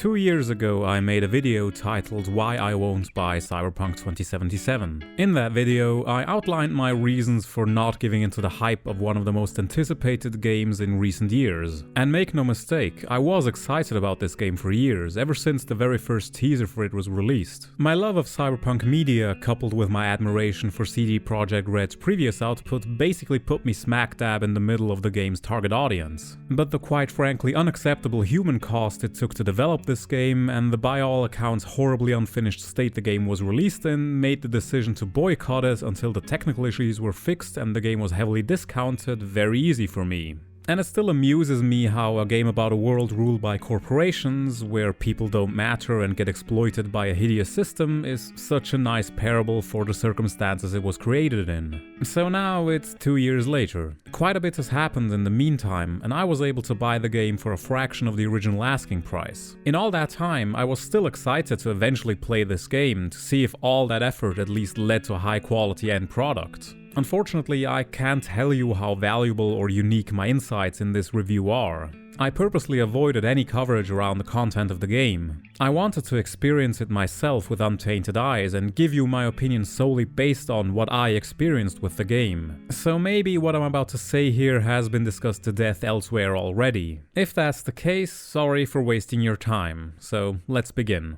2 years ago I made a video titled Why I Won't Buy Cyberpunk 2077. In that video, I outlined my reasons for not giving into the hype of one of the most anticipated games in recent years. And make no mistake, I was excited about this game for years, ever since the very first teaser for it was released. My love of cyberpunk media, coupled with my admiration for CD Projekt Red's previous output, basically put me smack dab in the middle of the game's target audience. But the quite frankly unacceptable human cost it took to develop this game, and the by all accounts horribly unfinished state the game was released in, made the decision to boycott it until the technical issues were fixed and the game was heavily discounted very easy for me. And it still amuses me how a game about a world ruled by corporations, where people don't matter and get exploited by a hideous system, is such a nice parable for the circumstances it was created in. So now it's 2 years later. Quite a bit has happened in the meantime, and I was able to buy the game for a fraction of the original asking price. In all that time, I was still excited to eventually play this game, to see if all that effort at least led to a high quality end product. Unfortunately, I can't tell you how valuable or unique my insights in this review are. I purposely avoided any coverage around the content of the game. I wanted to experience it myself with untainted eyes and give you my opinion solely based on what I experienced with the game. So maybe what I'm about to say here has been discussed to death elsewhere already. If that's the case, sorry for wasting your time. So let's begin.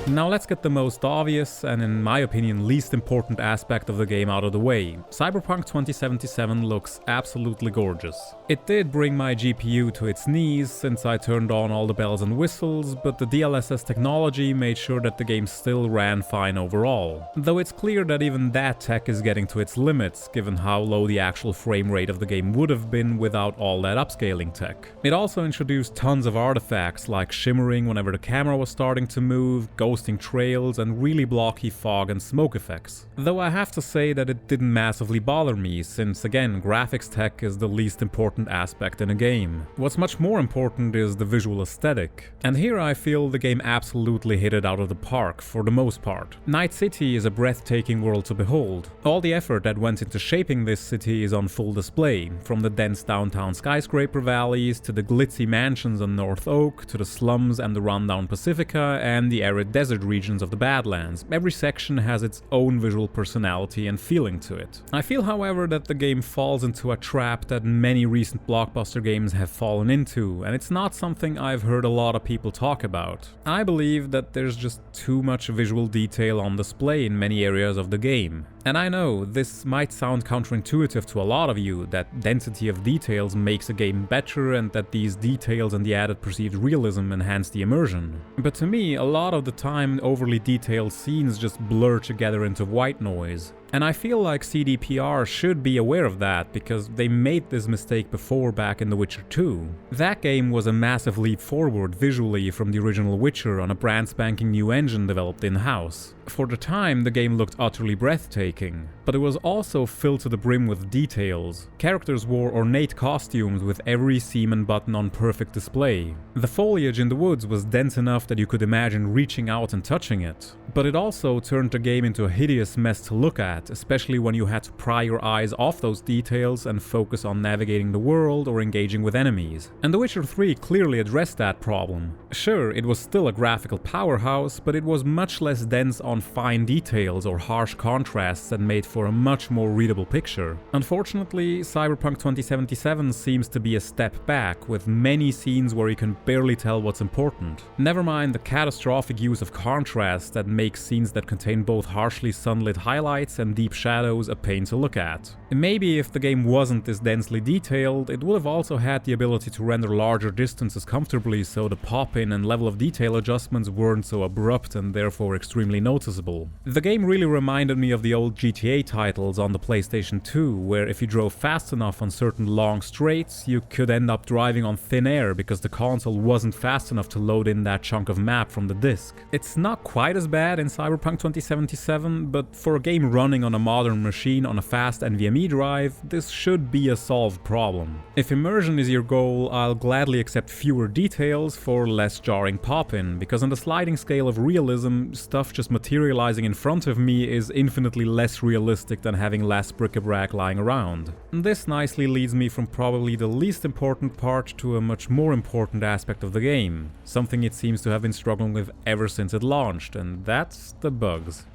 Now let's get the most obvious and, in my opinion, least important aspect of the game out of the way. Cyberpunk 2077 looks absolutely gorgeous. It did bring my GPU to its knees since I turned on all the bells and whistles, but the DLSS technology made sure that the game still ran fine overall. Though it's clear that even that tech is getting to its limits, given how low the actual frame rate of the game would have been without all that upscaling tech. It also introduced tons of artifacts like shimmering whenever the camera was starting to move, ghosting trails, and really blocky fog and smoke effects. Though I have to say that it didn't massively bother me, since again, graphics tech is the least important aspect in a game. What's much more important is the visual aesthetic. And here I feel the game absolutely hit it out of the park, for the most part. Night City is a breathtaking world to behold. All the effort that went into shaping this city is on full display, from the dense downtown skyscraper valleys, to the glitzy mansions on North Oak, to the slums and the rundown Pacifica, and the arid desert regions of the Badlands. Every section has its own visual personality and feeling to it. I feel, however, that the game falls into a trap that many recent blockbuster games have fallen into, and it's not something I've heard a lot of people talk about. I believe that there's just too much visual detail on display in many areas of the game. And I know, this might sound counterintuitive to a lot of you, that density of details makes a game better and that these details and the added perceived realism enhance the immersion. But to me, a lot of the time overly detailed scenes just blur together into white noise. And I feel like CDPR should be aware of that, because they made this mistake before back in The Witcher 2. That game was a massive leap forward visually from the original Witcher on a brand spanking new engine developed in-house. For the time, the game looked utterly breathtaking, but it was also filled to the brim with details. Characters wore ornate costumes with every seam and button on perfect display. The foliage in the woods was dense enough that you could imagine reaching out and touching it. But it also turned the game into a hideous mess to look at, especially when you had to pry your eyes off those details and focus on navigating the world or engaging with enemies. And The Witcher 3 clearly addressed that problem. Sure, it was still a graphical powerhouse, but it was much less dense on fine details or harsh contrasts that made for a much more readable picture. Unfortunately, Cyberpunk 2077 seems to be a step back, with many scenes where you can barely tell what's important. Never mind the catastrophic use of contrast that makes scenes that contain both harshly sunlit highlights and deep shadows a pain to look at. Maybe if the game wasn't this densely detailed, it would have also had the ability to render larger distances comfortably, so the pop-in and level of detail adjustments weren't so abrupt and therefore extremely noticeable. The game really reminded me of the old GTA titles on the PlayStation 2, where if you drove fast enough on certain long straights, you could end up driving on thin air because the console wasn't fast enough to load in that chunk of map from the disc. It's not quite as bad in Cyberpunk 2077, but for a game running on a modern machine on a fast NVMe SSD drive, this should be a solved problem. If immersion is your goal, I'll gladly accept fewer details for less jarring pop-in, because on the sliding scale of realism, stuff just materializing in front of me is infinitely less realistic than having less bric-a-brac lying around. This nicely leads me from probably the least important part to a much more important aspect of the game, something it seems to have been struggling with ever since it launched, and that's the bugs.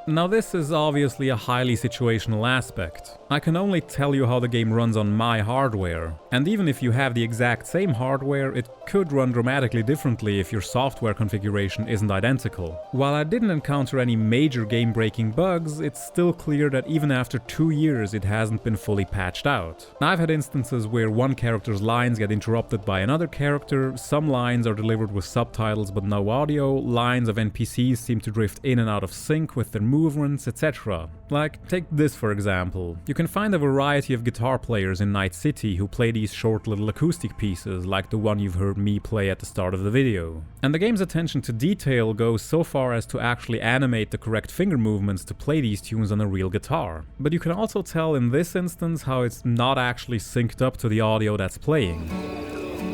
Now this is obviously a highly situational aspect. I can only tell you how the game runs on my hardware, and even if you have the exact same hardware, it could run dramatically differently if your software configuration isn't identical. While I didn't encounter any major game-breaking bugs, it's still clear that even after 2 years it hasn't been fully patched out. I've had instances where one character's lines get interrupted by another character, some lines are delivered with subtitles but no audio, lines of NPCs seem to drift in and out of sync with their movements, etc. Like, take this for example. You can find a variety of guitar players in Night City who play these short little acoustic pieces, like the one you've heard me play at the start of the video. And the game's attention to detail goes so far as to actually animate the correct finger movements to play these tunes on a real guitar. But you can also tell in this instance how it's not actually synced up to the audio that's playing.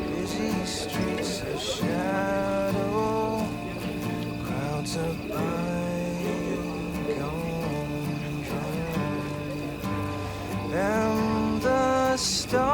Busy streets of shadow, crowds of and the starlight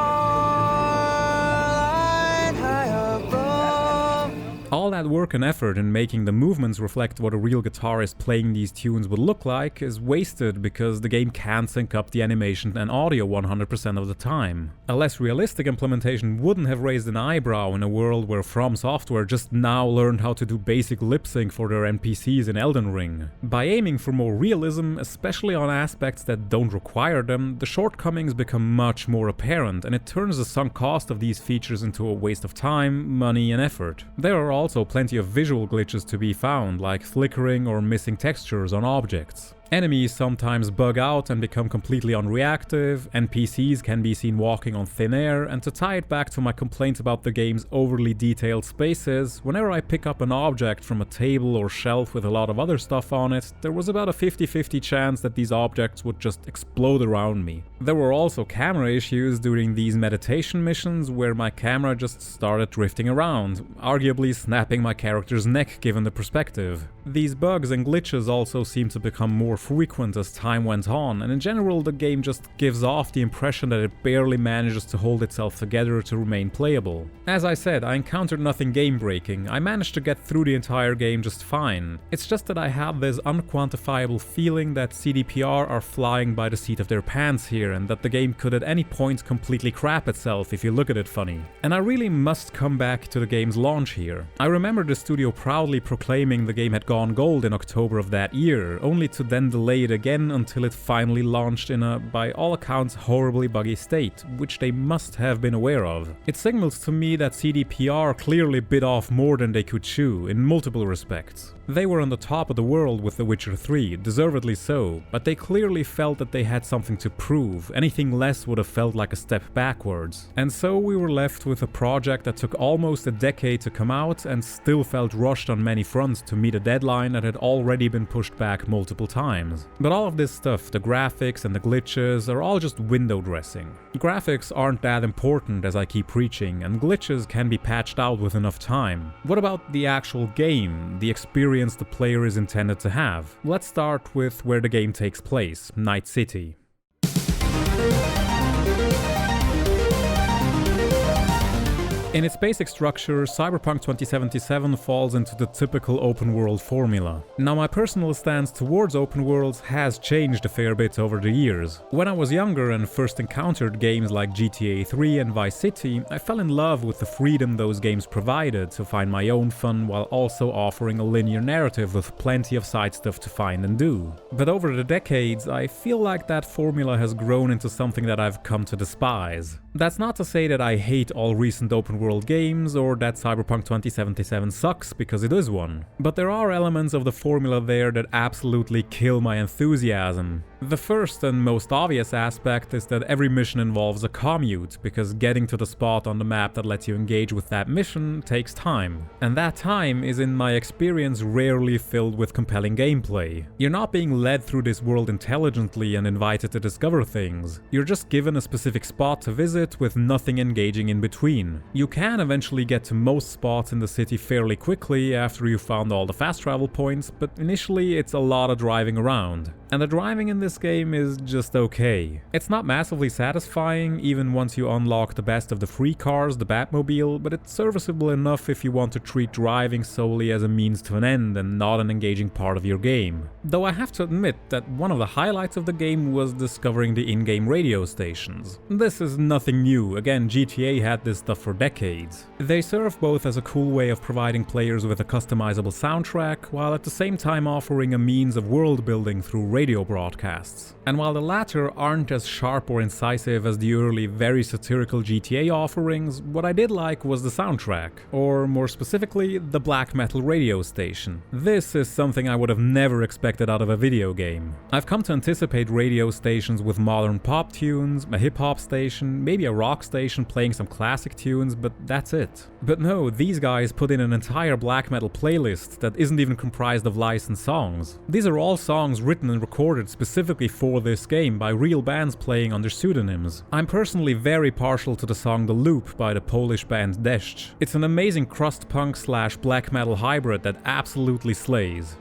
high above. All that work and effort in making the movements reflect what a real guitarist playing these tunes would look like is wasted because the game can't sync up the animation and audio 100% of the time. A less realistic implementation wouldn't have raised an eyebrow in a world where From Software just now learned how to do basic lip sync for their NPCs in Elden Ring. By aiming for more realism, especially on aspects that don't require them, the shortcomings become much more apparent, and it turns the sunk cost of these features into a waste of time, money, and effort. There are also plenty of visual glitches to be found, like flickering or missing textures on objects. Enemies sometimes bug out and become completely unreactive, NPCs can be seen walking on thin air, and to tie it back to my complaint about the game's overly detailed spaces, whenever I pick up an object from a table or shelf with a lot of other stuff on it, there was about a 50-50 chance that these objects would just explode around me. There were also camera issues during these meditation missions where my camera just started drifting around, arguably snapping my character's neck given the perspective. These bugs and glitches also seem to become more frequent as time went on, and in general the game just gives off the impression that it barely manages to hold itself together to remain playable. As I said, I encountered nothing game-breaking, I managed to get through the entire game just fine. It's just that I have this unquantifiable feeling that CDPR are flying by the seat of their pants here, and that the game could at any point completely crap itself if you look at it funny. And I really must come back to the game's launch here. I remember the studio proudly proclaiming the game had gone gold in October of that year, only to then delay it again until it finally launched in a, by all accounts, horribly buggy state, which they must have been aware of. It signals to me that CDPR clearly bit off more than they could chew, in multiple respects. They were on the top of the world with The Witcher 3, deservedly so, but they clearly felt that they had something to prove, anything less would have felt like a step backwards. And so we were left with a project that took almost a decade to come out and still felt rushed on many fronts to meet a deadline that had already been pushed back multiple times. But all of this stuff, the graphics and the glitches, are all just window dressing. Graphics aren't that important, as I keep preaching, and glitches can be patched out with enough time. What about the actual game, the experience the player is intended to have? Let's start with where the game takes place, Night City. In its basic structure, Cyberpunk 2077 falls into the typical open world formula. Now, my personal stance towards open worlds has changed a fair bit over the years. When I was younger and first encountered games like GTA 3 and Vice City, I fell in love with the freedom those games provided to find my own fun while also offering a linear narrative with plenty of side stuff to find and do. But over the decades, I feel like that formula has grown into something that I've come to despise. That's not to say that I hate all recent open world games or that Cyberpunk 2077 sucks, because it is one. But there are elements of the formula there that absolutely kill my enthusiasm. The first and most obvious aspect is that every mission involves a commute, because getting to the spot on the map that lets you engage with that mission takes time. And that time is, in my experience, rarely filled with compelling gameplay. You're not being led through this world intelligently and invited to discover things. You're just given a specific spot to visit with nothing engaging in between. You can eventually get to most spots in the city fairly quickly after you've found all the fast travel points, but initially it's a lot of driving around. And the driving in this game is just okay. It's not massively satisfying even once you unlock the best of the free cars, the Batmobile, but it's serviceable enough if you want to treat driving solely as a means to an end and not an engaging part of your game. Though I have to admit that one of the highlights of the game was discovering the in-game radio stations. This is nothing new, again GTA had this stuff for decades. They serve both as a cool way of providing players with a customizable soundtrack, while at the same time offering a means of world building through radio broadcasts. And while the latter aren't as sharp or incisive as the early, very satirical GTA offerings, what I did like was the soundtrack, or more specifically, the black metal radio station. This is something I would have never expected out of a video game. I've come to anticipate radio stations with modern pop tunes, a hip-hop station, maybe a rock station playing some classic tunes, but that's it. But no, these guys put in an entire black metal playlist that isn't even comprised of licensed songs. These are all songs written and recorded specifically for this game by real bands playing under pseudonyms. I'm personally very partial to the song The Loop by the Polish band Deszcz. It's an amazing crust punk / black metal hybrid that absolutely slays.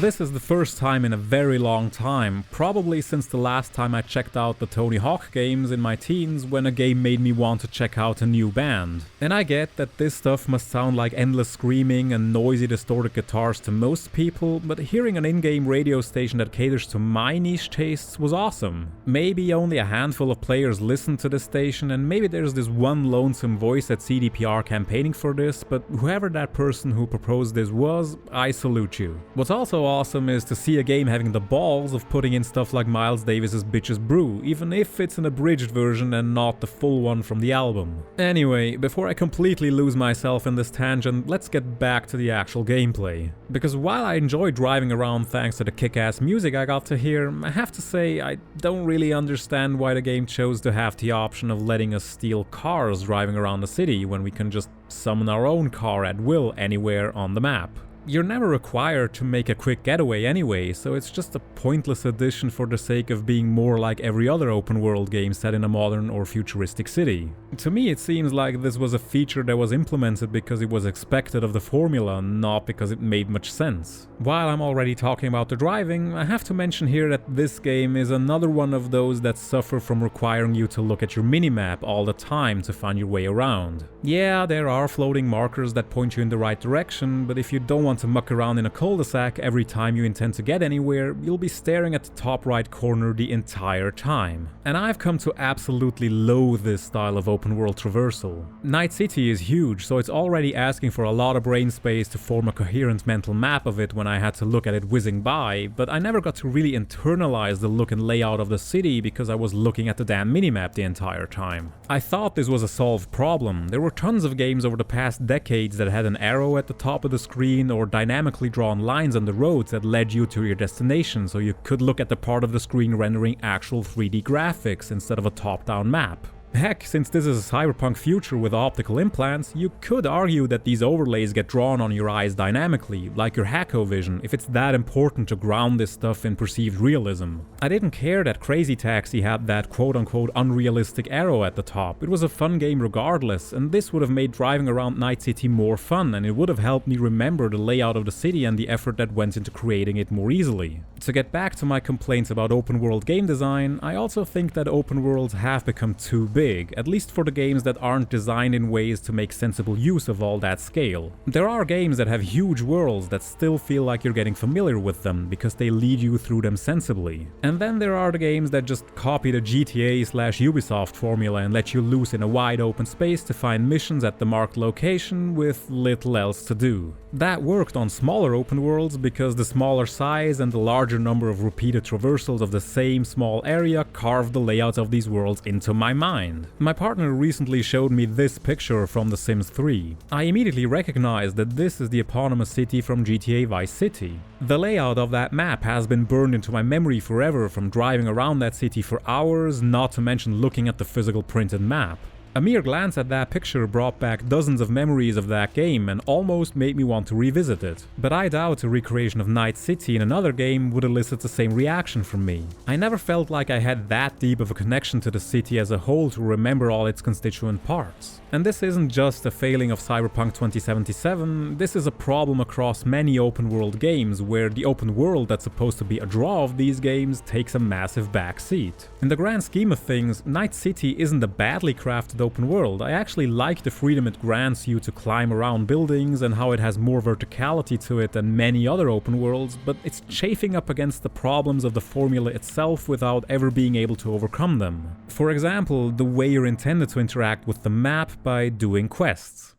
This is the first time in a very long time, probably since the last time I checked out the Tony Hawk games in my teens, when a game made me want to check out a new band. And I get that this stuff must sound like endless screaming and noisy distorted guitars to most people, but hearing an in-game radio station that caters to my niche tastes was awesome. Maybe only a handful of players listen to this station, and maybe there's this one lonesome voice at CDPR campaigning for this, but whoever that person who proposed this was, I salute you. What's also awesome is to see a game having the balls of putting in stuff like Miles Davis's Bitches Brew, even if it's an abridged version and not the full one from the album. Anyway, before I completely lose myself in this tangent, let's get back to the actual gameplay. Because while I enjoy driving around thanks to the kick-ass music I got to hear, I have to say I don't really understand why the game chose to have the option of letting us steal cars driving around the city when we can just summon our own car at will anywhere on the map. You're never required to make a quick getaway anyway, so it's just a pointless addition for the sake of being more like every other open world game set in a modern or futuristic city. To me, it seems like this was a feature that was implemented because it was expected of the formula, not because it made much sense. While I'm already talking about the driving, I have to mention here that this game is another one of those that suffer from requiring you to look at your minimap all the time to find your way around. Yeah, there are floating markers that point you in the right direction, but if you don't want to muck around in a cul-de-sac every time you intend to get anywhere, you'll be staring at the top right corner the entire time. And I've come to absolutely loathe this style of open world traversal. Night City is huge, so it's already asking for a lot of brain space to form a coherent mental map of it when I had to look at it whizzing by, but I never got to really internalize the look and layout of the city because I was looking at the damn minimap the entire time. I thought this was a solved problem. There were tons of games over the past decades that had an arrow at the top of the screen or dynamically drawn lines on the roads that led you to your destination, so you could look at the part of the screen rendering actual 3D graphics instead of a top-down map. Heck, since this is a cyberpunk future with optical implants, you could argue that these overlays get drawn on your eyes dynamically, like your Hackovision, if it's that important to ground this stuff in perceived realism. I didn't care that Crazy Taxi had that quote-unquote unrealistic arrow at the top. It was a fun game regardless, and this would have made driving around Night City more fun, and it would have helped me remember the layout of the city and the effort that went into creating it more easily. To get back to my complaints about open-world game design, I also think that open worlds have become too big, at least for the games that aren't designed in ways to make sensible use of all that scale. There are games that have huge worlds that still feel like you're getting familiar with them because they lead you through them sensibly. And then there are the games that just copy the GTA/Ubisoft formula and let you loose in a wide open space to find missions at the marked location with little else to do. That worked on smaller open worlds because the smaller size and the larger number of repeated traversals of the same small area carved the layouts of these worlds into my mind. My partner recently showed me this picture from The Sims 3. I immediately recognized that this is the eponymous city from GTA Vice City. The layout of that map has been burned into my memory forever from driving around that city for hours, not to mention looking at the physical printed map. A mere glance at that picture brought back dozens of memories of that game and almost made me want to revisit it. But I doubt a recreation of Night City in another game would elicit the same reaction from me. I never felt like I had that deep of a connection to the city as a whole to remember all its constituent parts. And this isn't just a failing of Cyberpunk 2077, this is a problem across many open world games where the open world that's supposed to be a draw of these games takes a massive backseat. In the grand scheme of things, Night City isn't a badly crafted open world. I actually like the freedom it grants you to climb around buildings and how it has more verticality to it than many other open worlds, but it's chafing up against the problems of the formula itself without ever being able to overcome them. For example, the way you're intended to interact with the map by doing quests.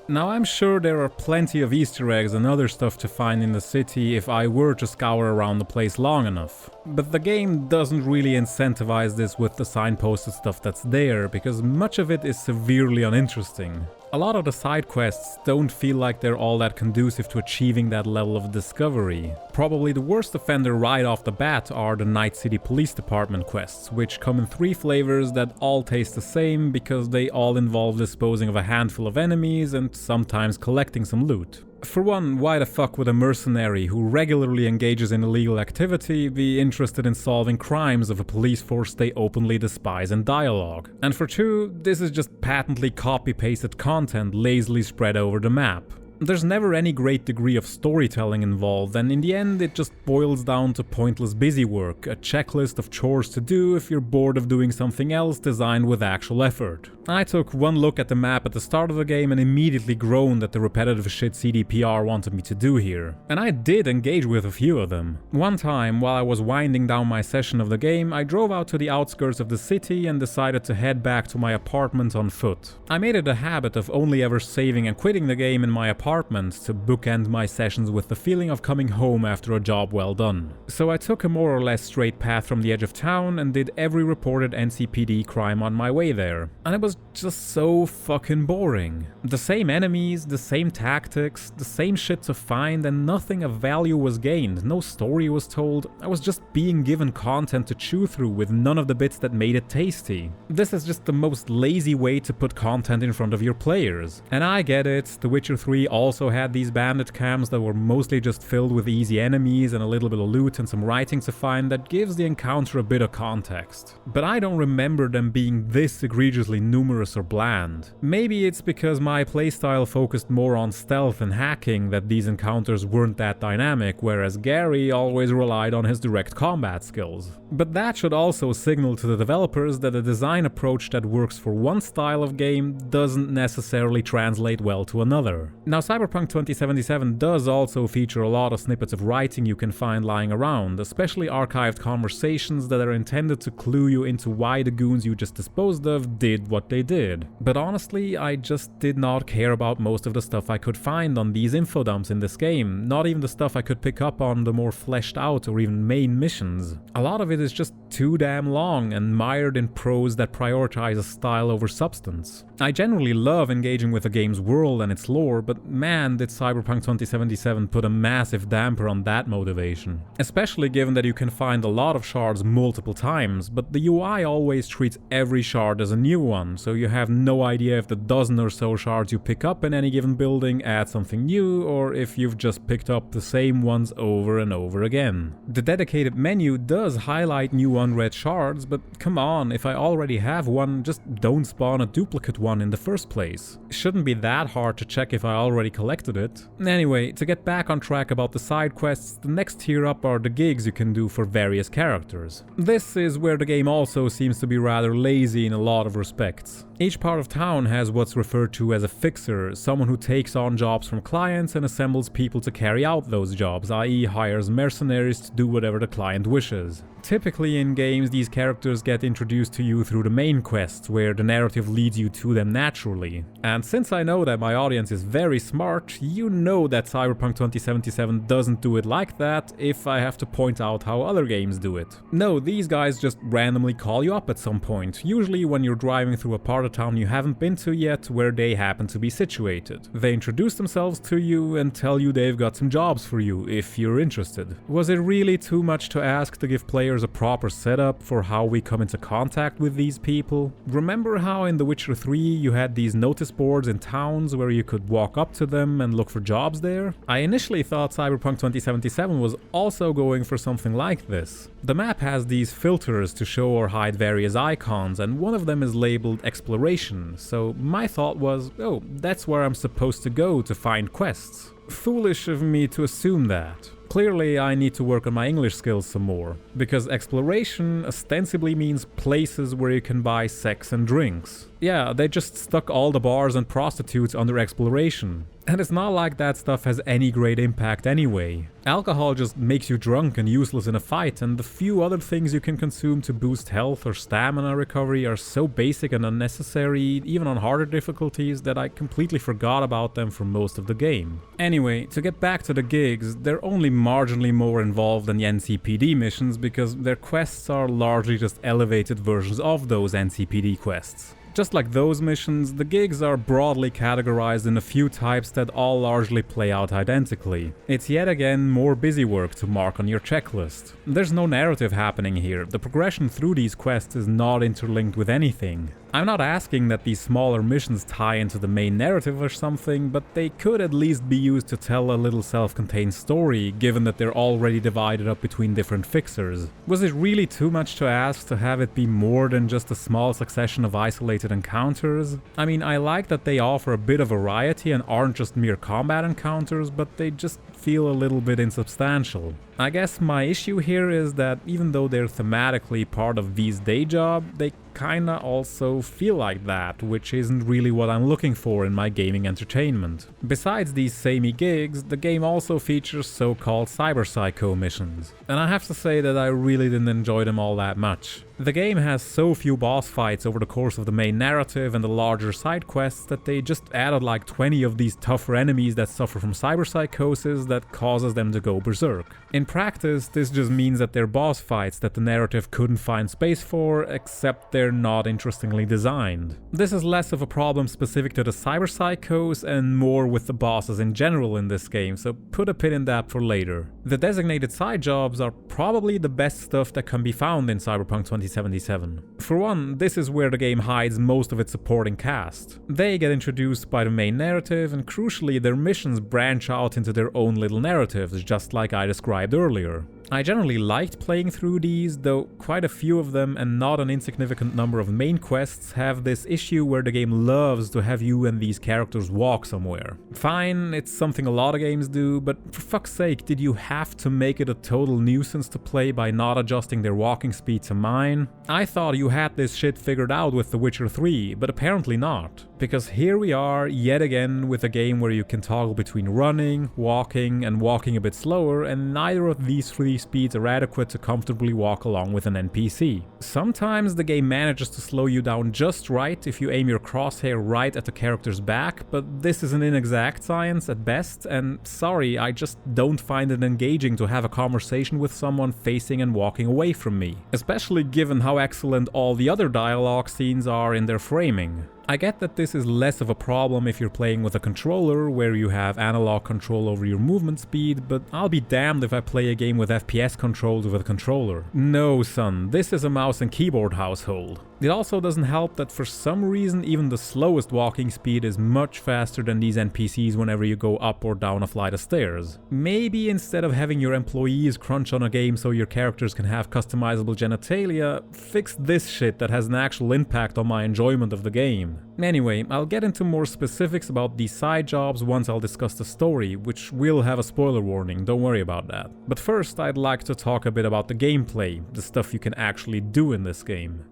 Now I'm sure there are plenty of Easter eggs and other stuff to find in the city if I were to scour around the place long enough. But the game doesn't really incentivize this with the signposted stuff that's there, because much of it is severely uninteresting. A lot of the side quests don't feel like they're all that conducive to achieving that level of discovery. Probably the worst offender right off the bat are the Night City Police Department quests, which come in 3 flavors that all taste the same because they all involve disposing of a handful of enemies and sometimes collecting some loot. For one, why the fuck would a mercenary who regularly engages in illegal activity be interested in solving crimes of a police force they openly despise in dialogue? And for 2, this is just patently copy-pasted content lazily spread over the map. There's never any great degree of storytelling involved, and in the end it just boils down to pointless busy work, a checklist of chores to do if you're bored of doing something else designed with actual effort. I took one look at the map at the start of the game and immediately groaned at the repetitive shit CDPR wanted me to do here. And I did engage with a few of them. One time, while I was winding down my session of the game, I drove out to the outskirts of the city and decided to head back to my apartment on foot. I made it a habit of only ever saving and quitting the game in my apartment to bookend my sessions with the feeling of coming home after a job well done. So I took a more or less straight path from the edge of town and did every reported NCPD crime on my way there. And it was just so fucking boring. The same enemies, the same tactics, the same shit to find, and nothing of value was gained, no story was told. I was just being given content to chew through with none of the bits that made it tasty. This is just the most lazy way to put content in front of your players. And I get it, The Witcher 3 also had these bandit camps that were mostly just filled with easy enemies and a little bit of loot and some writing to find that gives the encounter a bit of context. But I don't remember them being this egregiously numerous or bland. Maybe it's because my playstyle focused more on stealth and hacking that these encounters weren't that dynamic, whereas Gary always relied on his direct combat skills. But that should also signal to the developers that a design approach that works for one style of game doesn't necessarily translate well to another. Now, Cyberpunk 2077 does also feature a lot of snippets of writing you can find lying around, especially archived conversations that are intended to clue you into why the goons you just disposed of did what they did. But honestly, I just did not care about most of the stuff I could find on these info dumps in this game, not even the stuff I could pick up on the more fleshed out or even main missions. A lot of it is just too damn long and mired in prose that prioritizes style over substance. I generally love engaging with a game's world and its lore, but man, did Cyberpunk 2077 put a massive damper on that motivation. Especially given that you can find a lot of shards multiple times, but the UI always treats every shard as a new one, so you have no idea if the dozen or so shards you pick up in any given building add something new, or if you've just picked up the same ones over and over again. The dedicated menu does highlight new unread shards, but come on, if I already have one, just don't spawn a duplicate one in the first place. It shouldn't be that hard to check if I already collected it. Anyway, to get back on track about the side quests, the next tier up are the gigs you can do for various characters. This is where the game also seems to be rather lazy in a lot of respects. Each part of town has what's referred to as a fixer, someone who takes on jobs from clients and assembles people to carry out those jobs, i.e. hires mercenaries to do whatever the client wishes. Typically in games, these characters get introduced to you through the main quests, where the narrative leads you to them naturally. And since I know that my audience is very smart, you know that Cyberpunk 2077 doesn't do it like that if I have to point out how other games do it. No, these guys just randomly call you up at some point, usually when you're driving through a part of town you haven't been to yet where they happen to be situated. They introduce themselves to you and tell you they've got some jobs for you if you're interested. Was it really too much to ask to give players a proper setup for how we come into contact with these people? Remember how in The Witcher 3 you had these notice boards in towns where you could walk up to them and look for jobs there? I initially thought Cyberpunk 2077 was also going for something like this. The map has these filters to show or hide various icons, and one of them is labeled exploration, so my thought was, oh, that's where I'm supposed to go to find quests. Foolish of me to assume that. Clearly, I need to work on my English skills some more, because exploration ostensibly means places where you can buy sex and drinks. Yeah, they just stuck all the bars and prostitutes under exploration. And it's not like that stuff has any great impact anyway. Alcohol just makes you drunk and useless in a fight, and the few other things you can consume to boost health or stamina recovery are so basic and unnecessary, even on harder difficulties, that I completely forgot about them for most of the game. Anyway, to get back to the gigs, they're only marginally more involved than the NCPD missions because their quests are largely just elevated versions of those NCPD quests. Just like those missions, the gigs are broadly categorized in a few types that all largely play out identically. It's yet again more busy work to mark on your checklist. There's no narrative happening here, the progression through these quests is not interlinked with anything. I'm not asking that these smaller missions tie into the main narrative or something, but they could at least be used to tell a little self-contained story, given that they're already divided up between different fixers. Was it really too much to ask to have it be more than just a small succession of isolated encounters? I mean, I like that they offer a bit of variety and aren't just mere combat encounters, but they just feel a little bit insubstantial. I guess my issue here is that even though they're thematically part of V's day job, they kinda also feel like that, which isn't really what I'm looking for in my gaming entertainment. Besides these samey gigs, the game also features so-called cyberpsycho missions, and I have to say that I really didn't enjoy them all that much. The game has so few boss fights over the course of the main narrative and the larger side quests that they just added like 20 of these tougher enemies that suffer from cyberpsychosis that causes them to go berserk. In practice, this just means that they're boss fights that the narrative couldn't find space for, except they're not interestingly designed. This is less of a problem specific to the cyberpsychos and more with the bosses in general in this game, so put a pin in that for later. The designated side jobs are probably the best stuff that can be found in Cyberpunk 2077. For one, this is where the game hides most of its supporting cast. They get introduced by the main narrative, and crucially their missions branch out into their own little narratives, just like I described earlier. I generally liked playing through these, though quite a few of them and not an insignificant number of main quests have this issue where the game loves to have you and these characters walk somewhere. Fine, it's something a lot of games do, but for fuck's sake, did you have to make it a total nuisance to play by not adjusting their walking speed to mine? I thought you had this shit figured out with The Witcher 3, but apparently not. Because here we are, yet again, with a game where you can toggle between running, walking, and walking a bit slower, and neither of these three speeds are adequate to comfortably walk along with an NPC. Sometimes the game manages to slow you down just right if you aim your crosshair right at the character's back, but this is an inexact science at best, and sorry, I just don't find it engaging to have a conversation with someone facing and walking away from me, especially given how excellent all the other dialogue scenes are in their framing. I get that this is less of a problem if you're playing with a controller where you have analog control over your movement speed, but I'll be damned if I play a game with FPS controls with a controller. No son, this is a mouse and keyboard household. It also doesn't help that for some reason even the slowest walking speed is much faster than these NPCs whenever you go up or down a flight of stairs. Maybe instead of having your employees crunch on a game so your characters can have customizable genitalia, fix this shit that has an actual impact on my enjoyment of the game. Anyway, I'll get into more specifics about these side jobs once I'll discuss the story, which will have a spoiler warning, don't worry about that. But first I'd like to talk a bit about the gameplay, the stuff you can actually do in this game.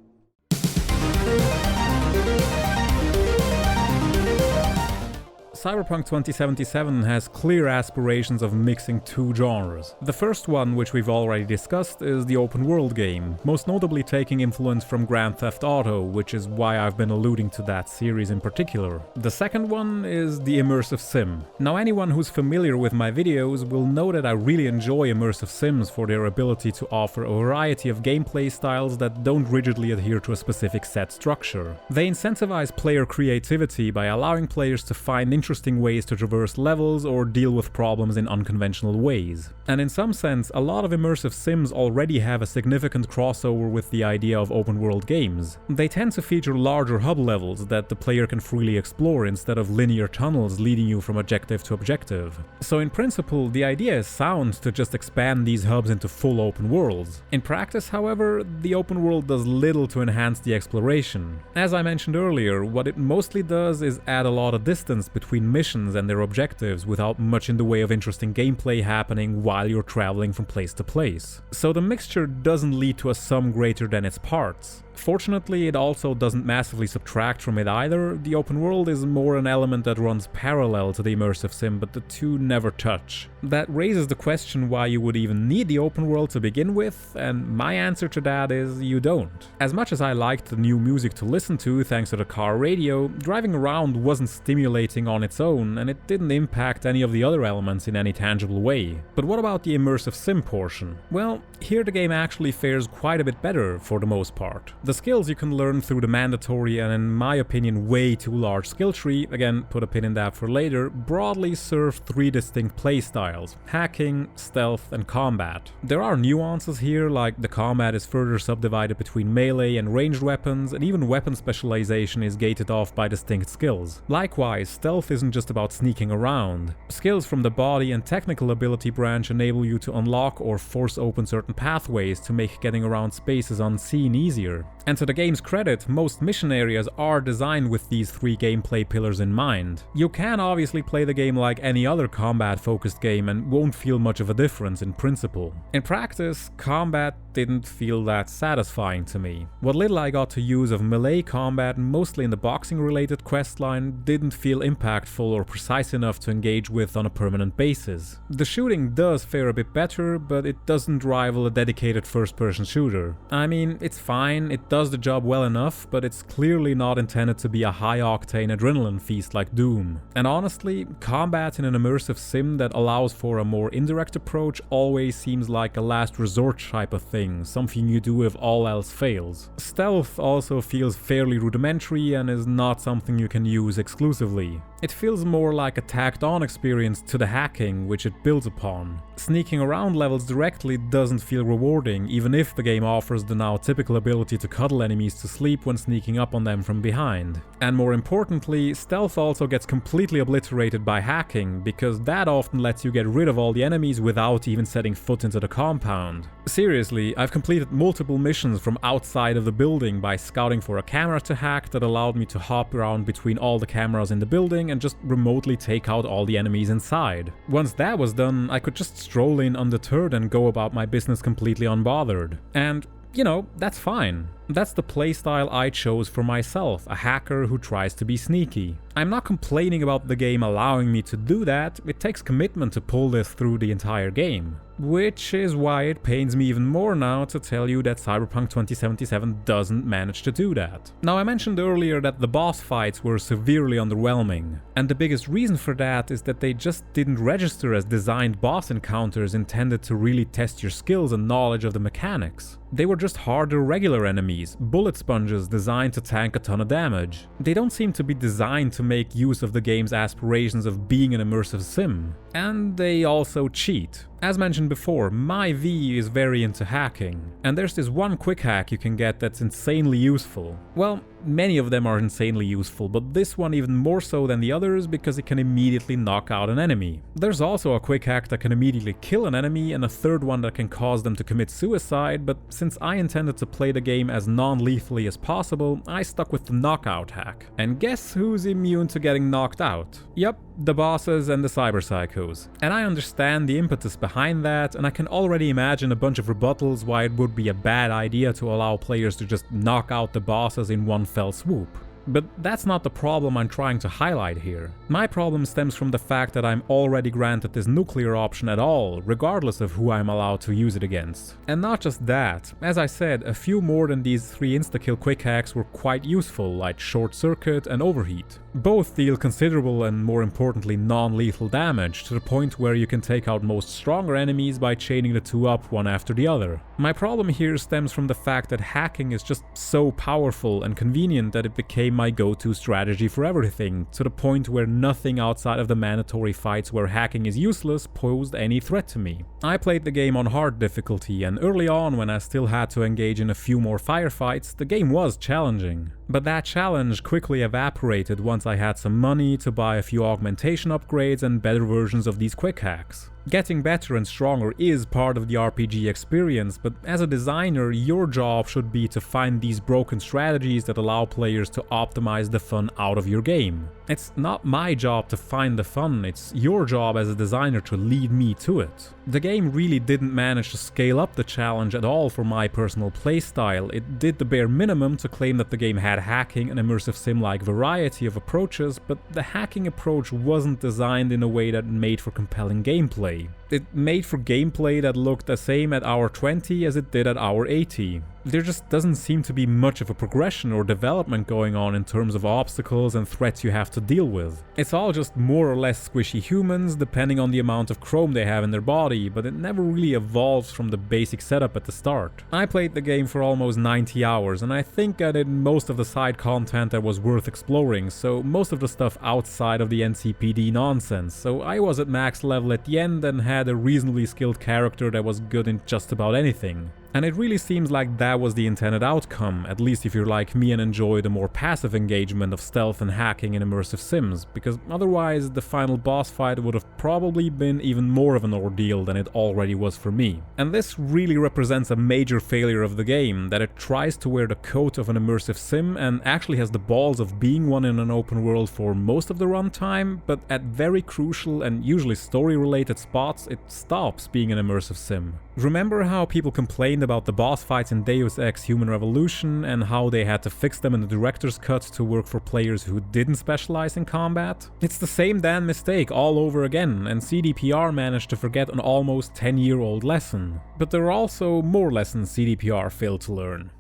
Cyberpunk 2077 has clear aspirations of mixing two genres. The first one, which we've already discussed, is the open world game, most notably taking influence from Grand Theft Auto, which is why I've been alluding to that series in particular. The second one is the immersive sim. Now, anyone who's familiar with my videos will know that I really enjoy immersive sims for their ability to offer a variety of gameplay styles that don't rigidly adhere to a specific set structure. They incentivize player creativity by allowing players to find interesting ways to traverse levels or deal with problems in unconventional ways. And in some sense, a lot of immersive sims already have a significant crossover with the idea of open world games. They tend to feature larger hub levels that the player can freely explore instead of linear tunnels leading you from objective to objective. So in principle, the idea is sound to just expand these hubs into full open worlds. In practice, however, the open world does little to enhance the exploration. As I mentioned earlier, what it mostly does is add a lot of distance between missions and their objectives without much in the way of interesting gameplay happening while you're traveling from place to place. So the mixture doesn't lead to a sum greater than its parts. Fortunately, it also doesn't massively subtract from it either. The open world is more an element that runs parallel to the immersive sim, but the two never touch. That raises the question why you would even need the open world to begin with, and my answer to that is you don't. As much as I liked the new music to listen to thanks to the car radio, driving around wasn't stimulating on its own, and it didn't impact any of the other elements in any tangible way. But what about the immersive sim portion? Well, here the game actually fares quite a bit better for the most part. The skills you can learn through the mandatory and, in my opinion, way too large skill tree, again, put a pin in that for later, broadly serve three distinct playstyles: hacking, stealth, and combat. There are nuances here, like the combat is further subdivided between melee and ranged weapons, and even weapon specialization is gated off by distinct skills. Likewise, stealth isn't just about sneaking around. Skills from the body and technical ability branch enable you to unlock or force open certain pathways to make getting around spaces unseen easier. And to the game's credit, most mission areas are designed with these three gameplay pillars in mind. You can obviously play the game like any other combat-focused game and won't feel much of a difference in principle. In practice, combat didn't feel that satisfying to me. What little I got to use of melee combat, mostly in the boxing-related questline, didn't feel impactful or precise enough to engage with on a permanent basis. The shooting does fare a bit better, but it doesn't rival a dedicated first-person shooter. I mean, it's fine, it does the job well enough, but it's clearly not intended to be a high-octane adrenaline feast like Doom. And honestly, combat in an immersive sim that allows for a more indirect approach always seems like a last resort type of thing, something you do if all else fails. Stealth also feels fairly rudimentary and is not something you can use exclusively. It feels more like a tacked-on experience to the hacking which it builds upon. Sneaking around levels directly doesn't feel rewarding, even if the game offers the now typical ability to cuddle enemies to sleep when sneaking up on them from behind. And more importantly, stealth also gets completely obliterated by hacking, because that often lets you get rid of all the enemies without even setting foot into the compound. Seriously, I've completed multiple missions from outside of the building by scouting for a camera to hack that allowed me to hop around between all the cameras in the building and just remotely take out all the enemies inside. Once that was done, I could just stroll in undeterred and go about my business completely unbothered. And, you know, that's fine. That's the playstyle I chose for myself, a hacker who tries to be sneaky. I'm not complaining about the game allowing me to do that, it takes commitment to pull this through the entire game. Which is why it pains me even more now to tell you that Cyberpunk 2077 doesn't manage to do that. Now, I mentioned earlier that the boss fights were severely underwhelming, and the biggest reason for that is that they just didn't register as designed boss encounters intended to really test your skills and knowledge of the mechanics. They were just harder regular enemies, bullet sponges designed to tank a ton of damage. They don't seem to be designed to make use of the game's aspirations of being an immersive sim. And they also cheat. As mentioned before, my V is very into hacking, and there's this one quick hack you can get that's insanely useful. Well, many of them are insanely useful, but this one even more so than the others because it can immediately knock out an enemy. There's also a quick hack that can immediately kill an enemy, and a third one that can cause them to commit suicide, but since I intended to play the game as non-lethally as possible, I stuck with the knockout hack. And guess who's immune to getting knocked out? Yep, the bosses and the cyberpsychos. And I understand the impetus behind that, and I can already imagine a bunch of rebuttals why it would be a bad idea to allow players to just knock out the bosses in one fell swoop. But that's not the problem I'm trying to highlight here. My problem stems from the fact that I'm already granted this nuclear option at all, regardless of who I'm allowed to use it against. And not just that, as I said, a few more than these 3 insta-kill quick hacks were quite useful, like Short Circuit and Overheat. Both deal considerable and, more importantly, non-lethal damage, to the point where you can take out most stronger enemies by chaining the two up one after the other. My problem here stems from the fact that hacking is just so powerful and convenient that it became my go-to strategy for everything, to the point where nothing outside of the mandatory fights where hacking is useless posed any threat to me. I played the game on hard difficulty, and early on, when I still had to engage in a few more firefights, the game was challenging. But that challenge quickly evaporated once I had some money to buy a few augmentation upgrades and better versions of these quick hacks. Getting better and stronger is part of the RPG experience, but as a designer, your job should be to find these broken strategies that allow players to optimize the fun out of your game. It's not my job to find the fun, it's your job as a designer to lead me to it. The game really didn't manage to scale up the challenge at all for my personal playstyle. It did the bare minimum to claim that the game had hacking and immersive sim-like variety of approaches, but the hacking approach wasn't designed in a way that made for compelling gameplay. It made for gameplay that looked the same at hour 20 as it did at hour 80. There just doesn't seem to be much of a progression or development going on in terms of obstacles and threats you have to deal with. It's all just more or less squishy humans depending on the amount of chrome they have in their body, but it never really evolves from the basic setup at the start. I played the game for almost 90 hours, and I think I did most of the side content that was worth exploring, so most of the stuff outside of the NCPD nonsense, so I was at max level at the end and had a reasonably skilled character that was good in just about anything. And it really seems like that was the intended outcome, at least if you're like me and enjoy the more passive engagement of stealth and hacking in immersive sims, because otherwise the final boss fight would have probably been even more of an ordeal than it already was for me. And this really represents a major failure of the game, that it tries to wear the coat of an immersive sim and actually has the balls of being one in an open world for most of the runtime, but at very crucial and usually story-related spots it stops being an immersive sim. Remember how people complained about the boss fights in Deus Ex Human Revolution and how they had to fix them in the director's cut to work for players who didn't specialize in combat? It's the same damn mistake all over again, and CDPR managed to forget an almost 10-year-old lesson. But there are also more lessons CDPR failed to learn.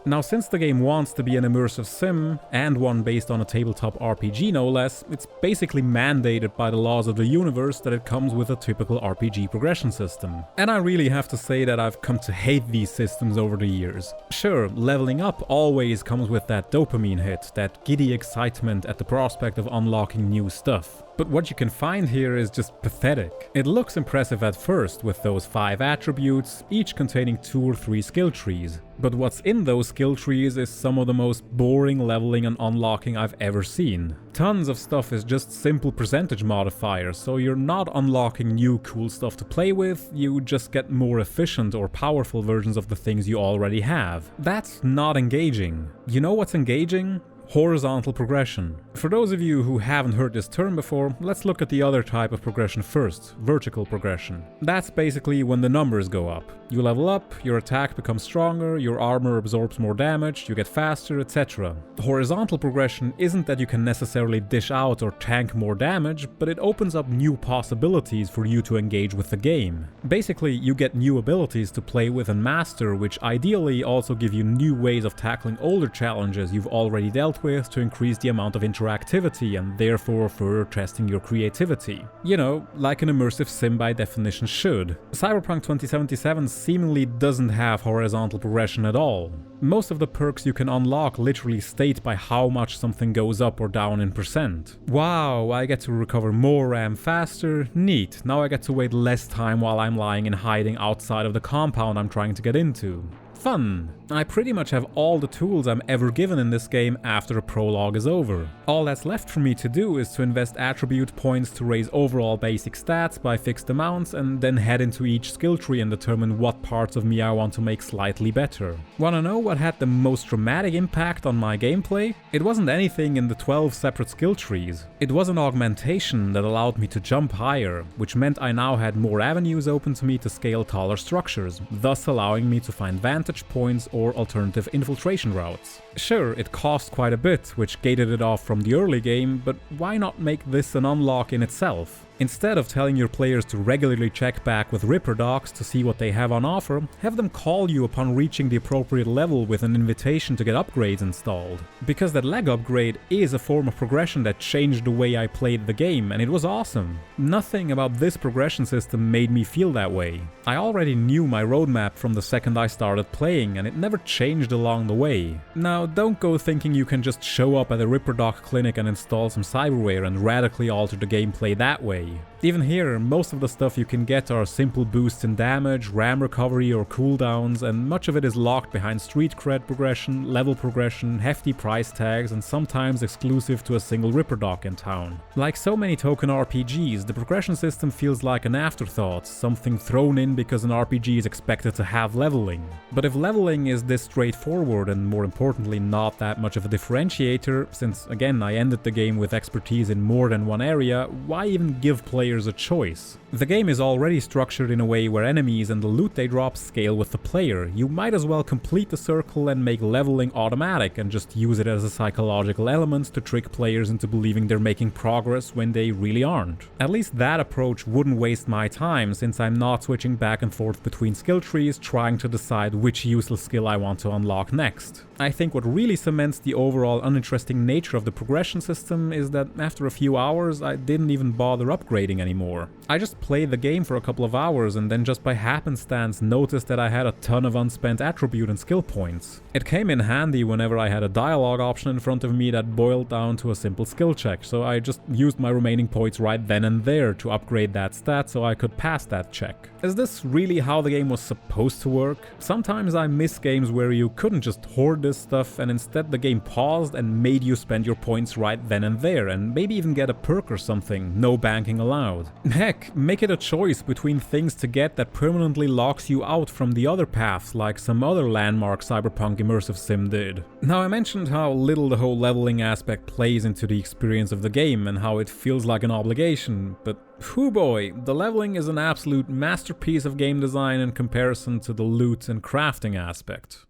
Now, since the game wants to be an immersive sim, and one based on a tabletop RPG no less, it's basically mandated by the laws of the universe that it comes with a typical RPG progression system. And I really have to say that I've come to hate these systems over the years. Sure, leveling up always comes with that dopamine hit, that giddy excitement at the prospect of unlocking new stuff. But what you can find here is just pathetic. It looks impressive at first with those 5 attributes, each containing 2 or 3 skill trees. But what's in those skill trees is some of the most boring leveling and unlocking I've ever seen. Tons of stuff is just simple percentage modifiers, so you're not unlocking new cool stuff to play with, you just get more efficient or powerful versions of the things you already have. That's not engaging. You know what's engaging? Horizontal progression. For those of you who haven't heard this term before, let's look at the other type of progression first, vertical progression. That's basically when the numbers go up. You level up, your attack becomes stronger, your armor absorbs more damage, you get faster, etc. Horizontal progression isn't that you can necessarily dish out or tank more damage, but it opens up new possibilities for you to engage with the game. Basically, you get new abilities to play with and master, which ideally also give you new ways of tackling older challenges you've already dealt with to increase the amount of interactivity and therefore further testing your creativity. You know, like an immersive sim by definition should. Cyberpunk 2077 seemingly doesn't have horizontal progression at all. Most of the perks you can unlock literally state by how much something goes up or down in percent. Wow, I get to recover more RAM faster, neat, now I get to wait less time while I'm lying in hiding outside of the compound I'm trying to get into. fun. I pretty much have all the tools I'm ever given in this game after a prologue is over. All that's left for me to do is to invest attribute points to raise overall basic stats by fixed amounts and then head into each skill tree and determine what parts of me I want to make slightly better. Wanna know what had the most dramatic impact on my gameplay? It wasn't anything in the 12 separate skill trees. It was an augmentation that allowed me to jump higher, which meant I now had more avenues open to me to scale taller structures, thus allowing me to find vantage points or alternative infiltration routes. Sure, it cost quite a bit, which gated it off from the early game, but why not make this an unlock in itself? Instead of telling your players to regularly check back with Ripper Docs to see what they have on offer, have them call you upon reaching the appropriate level with an invitation to get upgrades installed. Because that leg upgrade is a form of progression that changed the way I played the game, and it was awesome. Nothing about this progression system made me feel that way. I already knew my roadmap from the second I started playing, and it never changed along the way. Now, don't go thinking you can just show up at a Ripper Doc clinic and install some cyberware and radically alter the gameplay that way. Even here, most of the stuff you can get are simple boosts in damage, RAM recovery or cooldowns, and much of it is locked behind street cred progression, level progression, hefty price tags, and sometimes exclusive to a single Ripper Doc in town. Like so many token RPGs, the progression system feels like an afterthought, something thrown in because an RPG is expected to have leveling. But if leveling is this straightforward and more importantly not that much of a differentiator, since again I ended the game with expertise in more than one area, why even give players a choice? The game is already structured in a way where enemies and the loot they drop scale with the player. You might as well complete the circle and make leveling automatic and just use it as a psychological element to trick players into believing they're making progress when they really aren't. At least that approach wouldn't waste my time, since I'm not switching back and forth between skill trees trying to decide which useless skill I want to unlock next. I think what really cements the overall uninteresting nature of the progression system is that after a few hours I didn't even bother upgrading anymore. I just played the game for a couple of hours and then just by happenstance noticed that I had a ton of unspent attribute and skill points. It came in handy whenever I had a dialogue option in front of me that boiled down to a simple skill check, so I just used my remaining points right then and there to upgrade that stat so I could pass that check. Is this really how the game was supposed to work? Sometimes I miss games where you couldn't just hoard this stuff and instead the game paused and made you spend your points right then and there, and maybe even get a perk or something, no banking allowed. Heck, make it a choice between things to get that permanently locks you out from the other paths like some other landmark Cyberpunk immersive sim did. Now, I mentioned how little the whole leveling aspect plays into the experience of the game and how it feels like an obligation, but whoo boy, the leveling is an absolute masterpiece of game design in comparison to the loot and crafting aspect.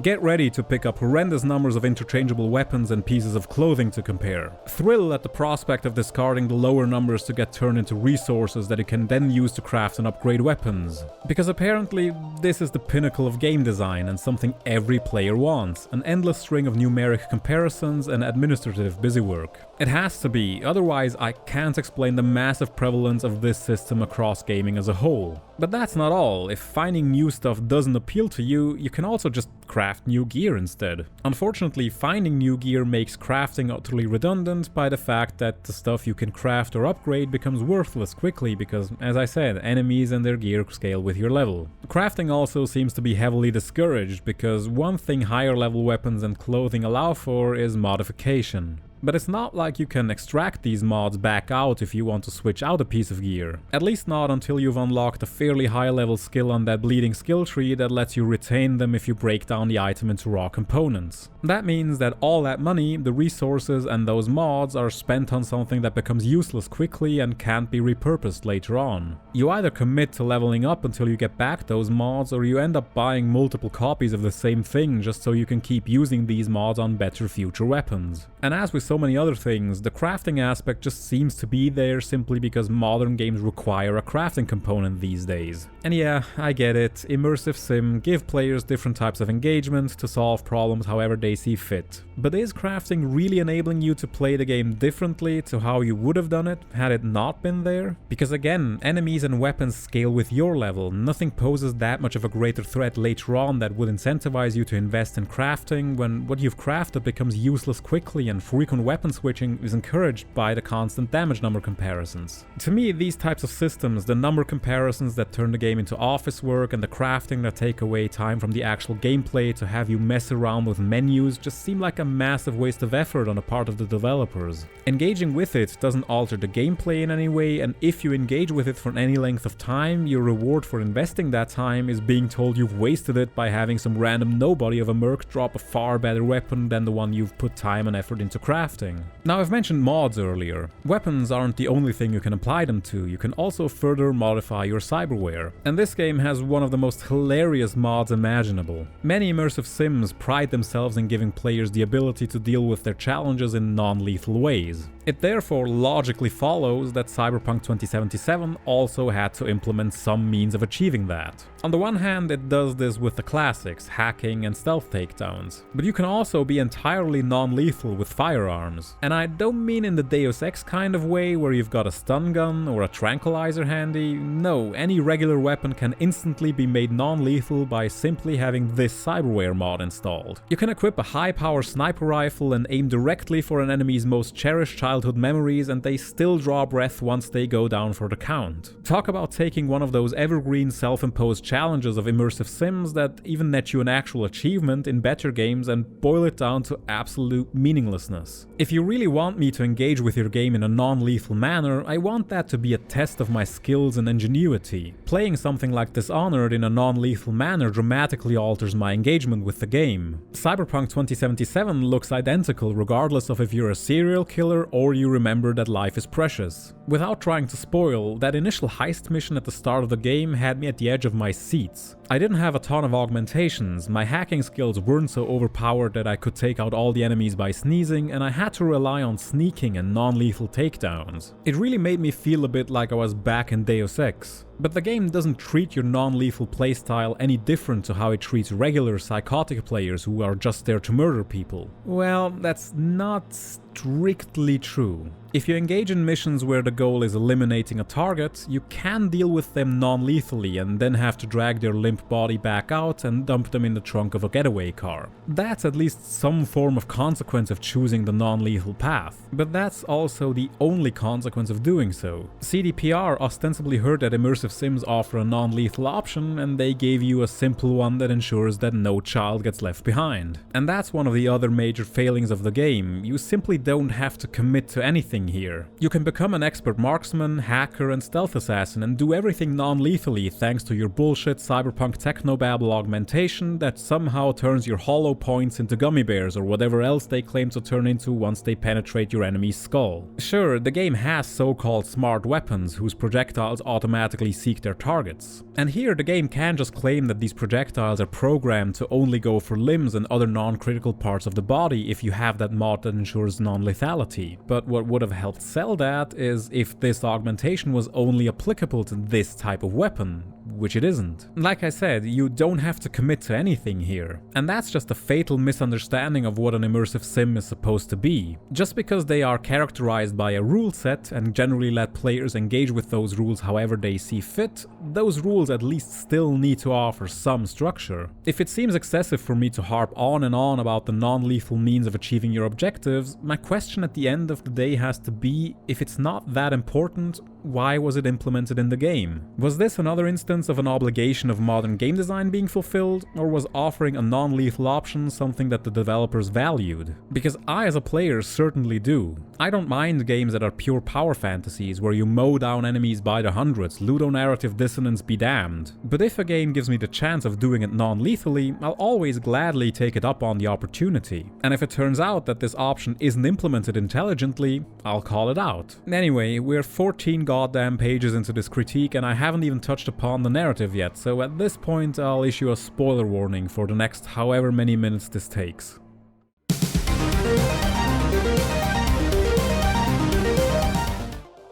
Get ready to pick up horrendous numbers of interchangeable weapons and pieces of clothing to compare. Thrill at the prospect of discarding the lower numbers to get turned into resources that you can then use to craft and upgrade weapons. Because apparently, this is the pinnacle of game design and something every player wants, an endless string of numeric comparisons and administrative busywork. It has to be, otherwise I can't explain the massive prevalence of this system across gaming as a whole. But that's not all. If finding new stuff doesn't appeal to you, you can also just craft new gear instead. Unfortunately, finding new gear makes crafting utterly redundant by the fact that the stuff you can craft or upgrade becomes worthless quickly because, as I said, enemies and their gear scale with your level. Crafting also seems to be heavily discouraged because one thing higher level weapons and clothing allow for is modification. But it's not like you can extract these mods back out if you want to switch out a piece of gear. At least not until you've unlocked a fairly high level skill on that bleeding skill tree that lets you retain them if you break down the item into raw components. That means that all that money, the resources and those mods are spent on something that becomes useless quickly and can't be repurposed later on. You either commit to leveling up until you get back those mods, or you end up buying multiple copies of the same thing just so you can keep using these mods on better future weapons. And as with so many other things, the crafting aspect just seems to be there simply because modern games require a crafting component these days. And yeah, I get it, immersive sim give players different types of engagement to solve problems however they see fit. But is crafting really enabling you to play the game differently to how you would have done it had it not been there? Because again, enemies and weapons scale with your level, nothing poses that much of a greater threat later on that would incentivize you to invest in crafting when what you've crafted becomes useless quickly and frequent weapon switching is encouraged by the constant damage number comparisons. To me, these types of systems, the number comparisons that turn the game into office work and the crafting that take away time from the actual gameplay to have you mess around with menus, just seem like a massive waste of effort on the part of the developers. Engaging with it doesn't alter the gameplay in any way, and if you engage with it for any length of time, your reward for investing that time is being told you've wasted it by having some random nobody of a merc drop a far better weapon than the one you've put time and effort into crafting. Now, I've mentioned mods earlier. Weapons aren't the only thing you can apply them to, you can also further modify your cyberware. And this game has one of the most hilarious mods imaginable. Many immersive sims pride themselves in giving players the ability to deal with their challenges in non-lethal ways. It therefore logically follows that Cyberpunk 2077 also had to implement some means of achieving that. On the one hand, it does this with the classics, hacking and stealth takedowns, but you can also be entirely non-lethal with firearms. And I don't mean in the Deus Ex kind of way where you've got a stun gun or a tranquilizer handy. No, any regular weapon can instantly be made non-lethal by simply having this cyberware mod installed. You can equip a high-power sniper rifle and aim directly for an enemy's most cherished childhood memories, and they still draw breath once they go down for the count. Talk about taking one of those evergreen self-imposed challenges of immersive sims that even net you an actual achievement in better games and boil it down to absolute meaninglessness. If you really want me to engage with your game in a non-lethal manner, I want that to be a test of my skills and ingenuity. Playing something like Dishonored in a non-lethal manner dramatically alters my engagement with the game. Cyberpunk 2077 looks identical regardless of if you're a serial killer or you remember that life is precious. Without trying to spoil, that initial heist mission at the start of the game had me at the edge of my seats. I didn't have a ton of augmentations, my hacking skills weren't so overpowered that I could take out all the enemies by sneezing, and I had to rely on sneaking and non-lethal takedowns. It really made me feel a bit like I was back in Deus Ex. But the game doesn't treat your non-lethal playstyle any different to how it treats regular psychotic players who are just there to murder people. Well, that's not strictly true. If you engage in missions where the goal is eliminating a target, you can deal with them non-lethally and then have to drag their limp body back out and dump them in the trunk of a getaway car. That's at least some form of consequence of choosing the non-lethal path, but that's also the only consequence of doing so. CDPR ostensibly heard that immersive sims offer a non-lethal option, and they gave you a simple one that ensures that no child gets left behind. And that's one of the other major failings of the game. You simply don't have to commit to anything here. You can become an expert marksman, hacker and stealth assassin and do everything non-lethally thanks to your bullshit cyberpunk technobabble augmentation that somehow turns your hollow points into gummy bears or whatever else they claim to turn into once they penetrate your enemy's skull. Sure, the game has so-called smart weapons whose projectiles automatically seek their targets. And here the game can just claim that these projectiles are programmed to only go for limbs and other non-critical parts of the body if you have that mod that ensures non-lethality. But what would have helped sell that is if this augmentation was only applicable to this type of weapon, which it isn't. Like I said, you don't have to commit to anything here. And that's just a fatal misunderstanding of what an immersive sim is supposed to be. Just because they are characterized by a rule set and generally let players engage with those rules however they see fit, those rules at least still need to offer some structure. If it seems excessive for me to harp on and on about the non-lethal means of achieving your objectives, my question at the end of the day has to be, if it's not that important, why was it implemented in the game? Was this another instance of an obligation of modern game design being fulfilled, or was offering a non-lethal option something that the developers valued? Because I as a player certainly do. I don't mind games that are pure power fantasies where you mow down enemies by the hundreds, ludonarrative dissonance be damned. But if a game gives me the chance of doing it non-lethally, I'll always gladly take it up on the opportunity. And if it turns out that this option isn't implemented intelligently, I'll call it out. Anyway, we're 14 goddamn pages into this critique and I haven't even touched upon the narrative yet, so at this point I'll issue a spoiler warning for the next however many minutes this takes.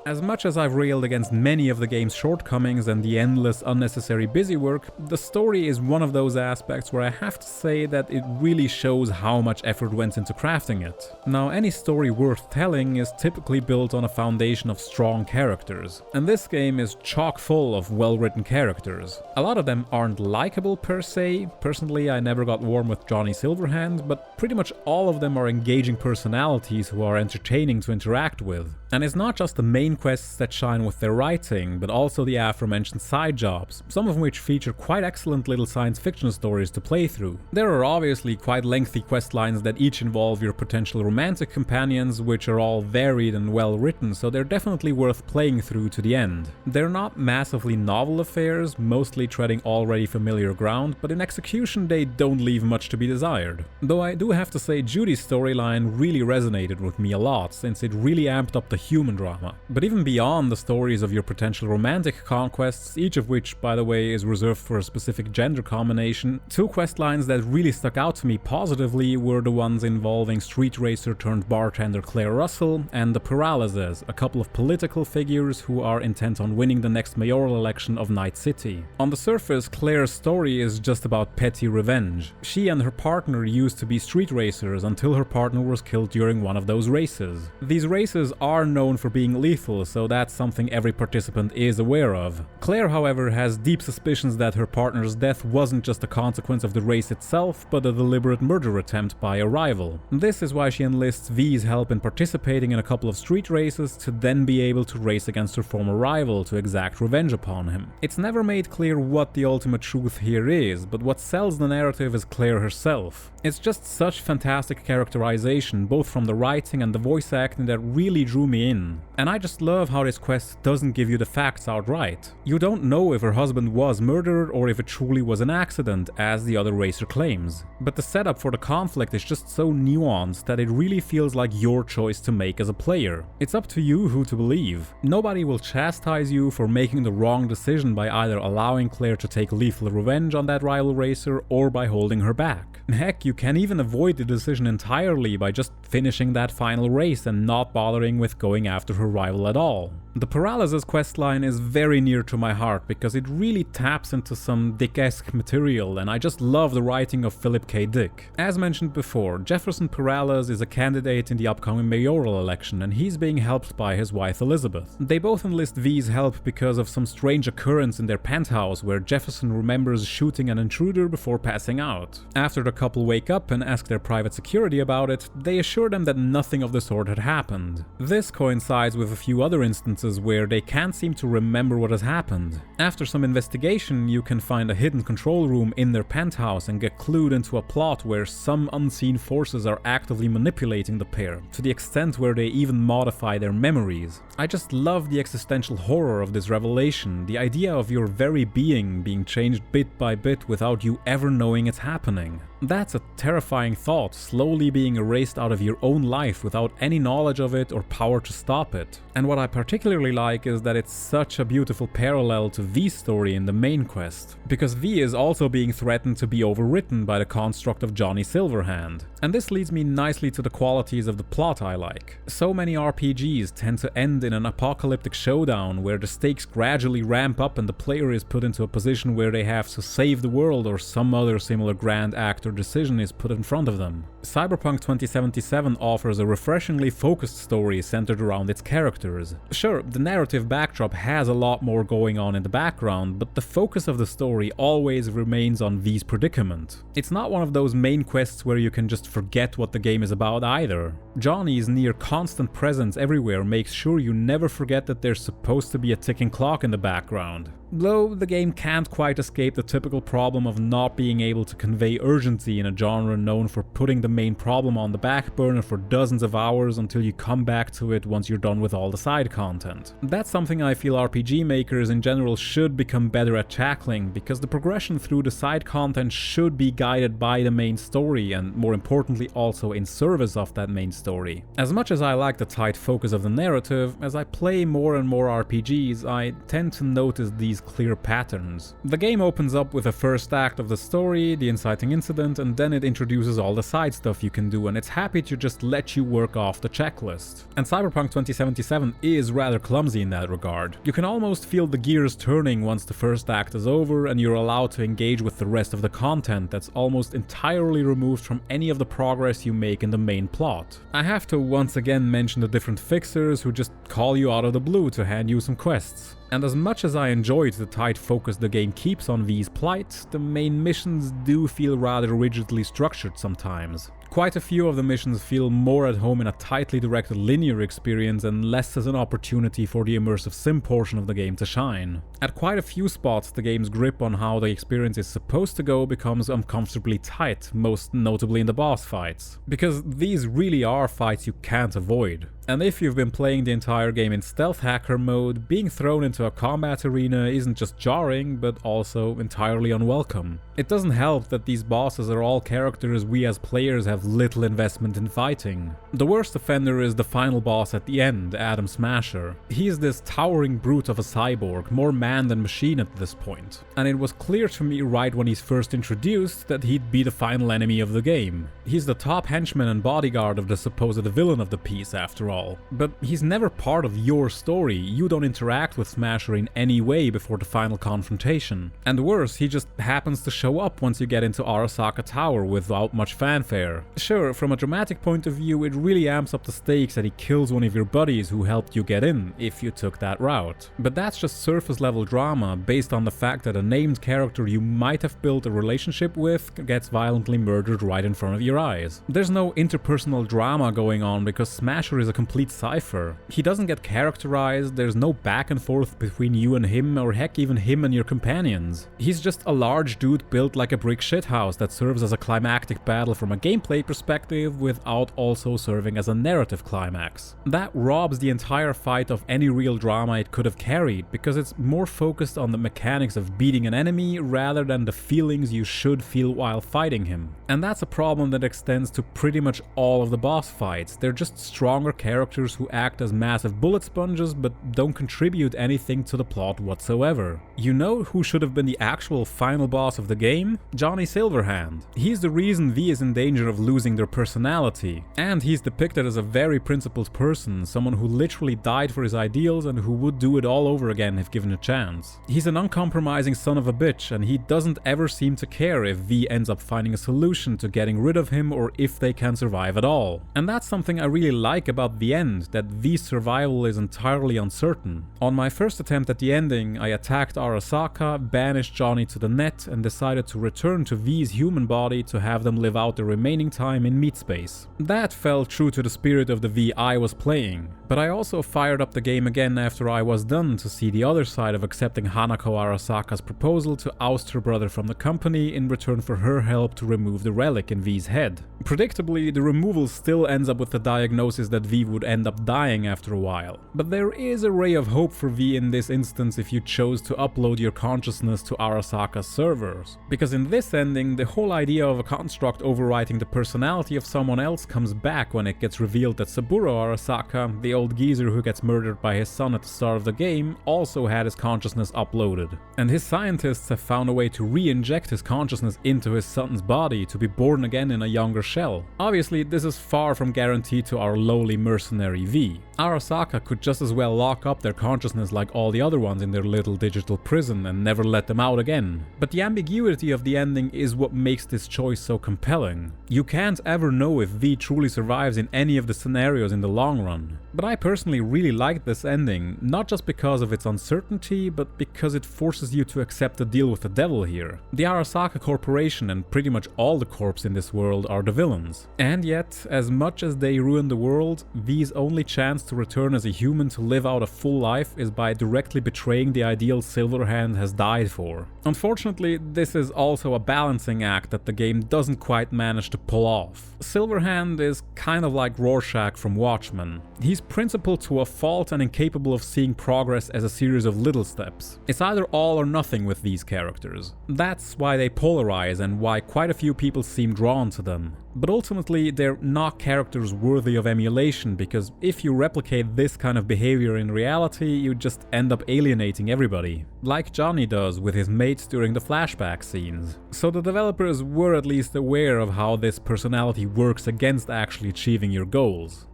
As much as I've railed against many of the game's shortcomings and the endless unnecessary busywork, the story is one of those aspects where I have to say that it really shows how much effort went into crafting it. Now, any story worth telling is typically built on a foundation of strong characters, and this game is chock full of well-written characters. A lot of them aren't likable per se. Personally, I never got warm with Johnny Silverhand, but pretty much all of them are engaging personalities who are entertaining to interact with. And it's not just the main quests that shine with their writing, but also the aforementioned side jobs, some of which feature quite excellent little science fiction stories to play through. There are obviously quite lengthy quest lines that each involve your potential romantic companions, which are all varied and well written, so they're definitely worth playing through to the end. They're not massively novel affairs, mostly treading already familiar ground, but in execution they don't leave much to be desired. Though I do have to say Judy's storyline really resonated with me a lot, since it really amped up the human drama. But even beyond the stories of your potential romantic conquests, each of which, by the way, is reserved for a specific gender combination, two questlines that really stuck out to me positively were the ones involving street racer turned bartender Claire Russell and the Paralyses, a couple of political figures who are intent on winning the next mayoral election of Night City. On the surface, Claire's story is just about petty revenge. She and her partner used to be street racers until her partner was killed during one of those races. These races are known for being lethal, so that's something every participant is aware of. Claire, however, has deep suspicions that her partner's death wasn't just a consequence of the race itself, but a deliberate murder attempt by a rival. This is why she enlists V's help in participating in a couple of street races to then be able to race against her former rival to exact revenge upon him. It's never made clear what the ultimate truth here is, but what sells the narrative is Claire herself. It's just such fantastic characterization, both from the writing and the voice acting, that really drew me in. And I just love how this quest doesn't give you the facts outright. You don't know if her husband was murdered or if it truly was an accident, as the other racer claims. But the setup for the conflict is just so nuanced that it really feels like your choice to make as a player. It's up to you who to believe. Nobody will chastise you for making the wrong decision by either allowing Claire to take lethal revenge on that rival racer or by holding her back. Heck, you can even avoid the decision entirely by just finishing that final race and not bothering with going after her rival at all. The Paralysis questline is very near to my heart because it really taps into some Dick-esque material, and I just love the writing of Philip K. Dick. As mentioned before, Jefferson Paralysis is a candidate in the upcoming mayoral election, and he's being helped by his wife Elizabeth. They both enlist V's help because of some strange occurrence in their penthouse where Jefferson remembers shooting an intruder before passing out. After the couple wake up and ask their private security about it, they assure them that nothing of the sort had happened. This coincides with a few other instances where they can't seem to remember what has happened. After some investigation, you can find a hidden control room in their penthouse and get clued into a plot where some unseen forces are actively manipulating the pair, to the extent where they even modify their memories. I just love the existential horror of this revelation, the idea of your very being changed bit by bit without you ever knowing it's happening. That's a terrifying thought, slowly being erased out of your own life without any knowledge of it or power to stop it. And what I particularly like is that it's such a beautiful parallel to V's story in the main quest, because V is also being threatened to be overwritten by the construct of Johnny Silverhand. And this leads me nicely to the qualities of the plot I like. So many RPGs tend to end in an apocalyptic showdown where the stakes gradually ramp up and the player is put into a position where they have to save the world or some other similar grand act or decision is put in front of them. Cyberpunk 2077 offers a refreshingly focused story centered around its characters. Sure, the narrative backdrop has a lot more going on in the background, but the focus of the story always remains on V's predicament. It's not one of those main quests where you can just forget what the game is about either. Johnny's near constant presence everywhere makes sure you never forget that there's supposed to be a ticking clock in the background. Though the game can't quite escape the typical problem of not being able to convey urgency in a genre known for putting the main problem on the back burner for dozens of hours until you come back to it once you're done with all the side content. That's something I feel RPG makers in general should become better at tackling, because the progression through the side content should be guided by the main story and, more importantly, also in service of that main story. As much as I like the tight focus of the narrative, as I play more and more RPGs, I tend to notice these with clear patterns. The game opens up with the first act of the story, the inciting incident, and then it introduces all the side stuff you can do, and it's happy to just let you work off the checklist. And Cyberpunk 2077 is rather clumsy in that regard. You can almost feel the gears turning once the first act is over and you're allowed to engage with the rest of the content that's almost entirely removed from any of the progress you make in the main plot. I have to once again mention the different fixers who just call you out of the blue to hand you some quests. And as much as I enjoyed the tight focus the game keeps on V's plight, the main missions do feel rather rigidly structured sometimes. Quite a few of the missions feel more at home in a tightly directed linear experience and less as an opportunity for the immersive sim portion of the game to shine. At quite a few spots, the game's grip on how the experience is supposed to go becomes uncomfortably tight, most notably in the boss fights. Because these really are fights you can't avoid. And if you've been playing the entire game in stealth hacker mode, being thrown into a combat arena isn't just jarring, but also entirely unwelcome. It doesn't help that these bosses are all characters we as players have little investment in fighting. The worst offender is the final boss at the end, Adam Smasher. He's this towering brute of a cyborg, more man than machine at this point. And it was clear to me right when he's first introduced that he'd be the final enemy of the game. He's the top henchman and bodyguard of the supposed villain of the piece after all. But he's never part of your story. You don't interact with Smasher in any way before the final confrontation. And worse, he just happens to show up once you get into Arasaka Tower without much fanfare. Sure, from a dramatic point of view, it really amps up the stakes that he kills one of your buddies who helped you get in, if you took that route. But that's just surface level drama based on the fact that a named character you might have built a relationship with gets violently murdered right in front of your eyes. There's no interpersonal drama going on because Smasher is a complete cipher. He doesn't get characterized, there's no back and forth between you and him, or heck even him and your companions. He's just a large dude built like a brick shithouse that serves as a climactic battle from a gameplay perspective without also serving as a narrative climax. That robs the entire fight of any real drama it could have carried, because it's more focused on the mechanics of beating an enemy rather than the feelings you should feel while fighting him. And that's a problem that extends to pretty much all of the boss fights. They're just stronger characters who act as massive bullet sponges but don't contribute anything to the plot whatsoever. You know who should have been the actual final boss of the game? Johnny Silverhand. He's the reason V is in danger of losing their personality. And he's depicted as a very principled person, someone who literally died for his ideals and who would do it all over again if given a chance. He's an uncompromising son of a bitch, and he doesn't ever seem to care if V ends up finding a solution to getting rid of him or if they can survive at all. And that's something I really like about the end, that V's survival is entirely uncertain. On my first attempt at the ending, I attacked Arasaka, banished Johnny to the net, and decided to return to V's human body to have them live out the remaining time in meat space. That felt true to the spirit of the V I was playing. But I also fired up the game again after I was done to see the other side of accepting Hanako Arasaka's proposal to oust her brother from the company in return for her help to remove the relic in V's head. Predictably, the removal still ends up with the diagnosis that V would end up dying after a while. But there is a ray of hope for V in this instance if you chose to upload your consciousness to Arasaka's servers. Because in this ending, the whole idea of a construct overwriting the personality of someone else comes back when it gets revealed that Saburo Arasaka, the old geezer who gets murdered by his son at the start of the game, also had his consciousness uploaded. And his scientists have found a way to re-inject his consciousness into his son's body to be born again in a younger shell. Obviously, this is far from guaranteed to our lowly mercenary V. Arasaka could just as well lock up their consciousness like all the other ones in their little digital prison and never let them out again. But the ambiguity of the ending is what makes this choice so compelling. You can't ever know if V truly survives in any of the scenarios in the long run. But I personally really liked this ending, not just because of its uncertainty, but because it forces you to accept the deal with the devil here. The Arasaka Corporation and pretty much all the corps in this world are the villains. And yet, as much as they ruin the world, V's only chance to return as a human to live out a full life is by directly betraying the ideal Silverhand has died for. Unfortunately, this is also a balancing act that the game doesn't quite manage to pull off. Silverhand is kind of like Rorschach from Watchmen. He's principled to a fault and incapable of seeing progress as a series of little steps. It's either all or nothing with these characters. That's why they polarize and why quite a few people seem drawn to them. But ultimately, they're not characters worthy of emulation, because if you replicate this kind of behavior in reality, you just end up alienating everybody, like Johnny does with his mates during the flashback scenes. So the developers were at least aware of how this personality works against actually achieving your goals.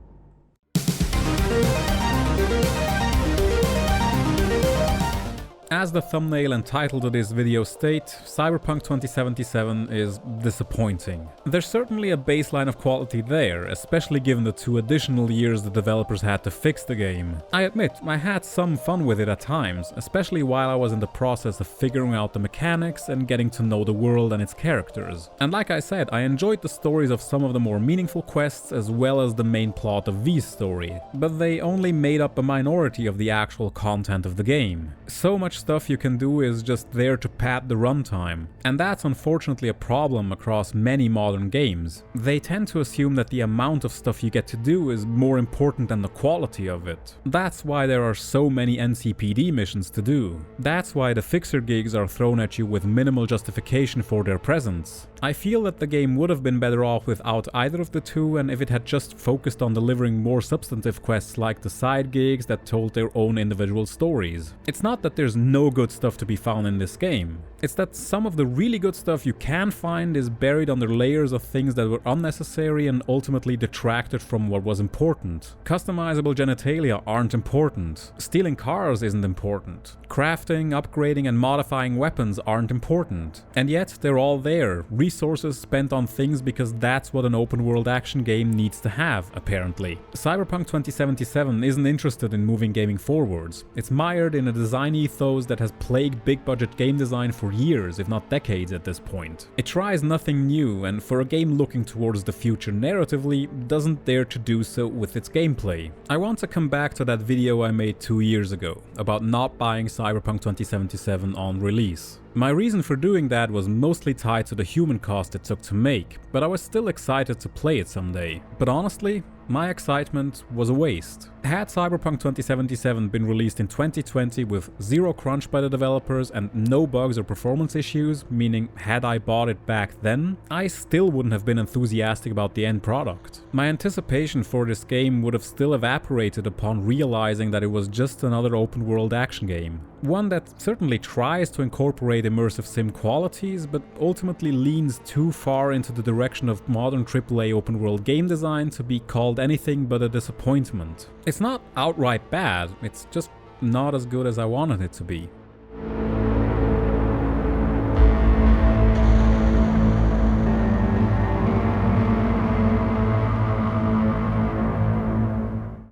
As the thumbnail and title to this video state, Cyberpunk 2077 is disappointing. There's certainly a baseline of quality there, especially given the 2 additional years the developers had to fix the game. I admit, I had some fun with it at times, especially while I was in the process of figuring out the mechanics and getting to know the world and its characters. And like I said, I enjoyed the stories of some of the more meaningful quests as well as the main plot of V's story, but they only made up a minority of the actual content of the game. So much stuff you can do is just there to pad the runtime, and that's unfortunately a problem across many modern games. They tend to assume that the amount of stuff you get to do is more important than the quality of it. That's why there are so many NCPD missions to do. That's why the fixer gigs are thrown at you with minimal justification for their presence. I feel that the game would have been better off without either of the two, and if it had just focused on delivering more substantive quests like the side gigs that told their own individual stories. It's not that there's no good stuff to be found in this game. It's that some of the really good stuff you can find is buried under layers of things that were unnecessary and ultimately detracted from what was important. Customizable genitalia aren't important. Stealing cars isn't important. Crafting, upgrading and modifying weapons aren't important. And yet they're all there, resources spent on things because that's what an open world action game needs to have, apparently. Cyberpunk 2077 isn't interested in moving gaming forwards. It's mired in a design ethos that has plagued big budget game design for years, if not decades at this point. It tries nothing new, and for a game looking towards the future narratively, doesn't dare to do so with its gameplay. I want to come back to that video I made 2 years ago, about not buying Cyberpunk 2077 on release. My reason for doing that was mostly tied to the human cost it took to make, but I was still excited to play it someday. But honestly, my excitement was a waste. Had Cyberpunk 2077 been released in 2020 with zero crunch by the developers and no bugs or performance issues, meaning had I bought it back then, I still wouldn't have been enthusiastic about the end product. My anticipation for this game would have still evaporated upon realizing that it was just another open world action game. One that certainly tries to incorporate immersive sim qualities, but ultimately leans too far into the direction of modern AAA open world game design to be called anything but a disappointment. It's not outright bad, it's just not as good as I wanted it to be.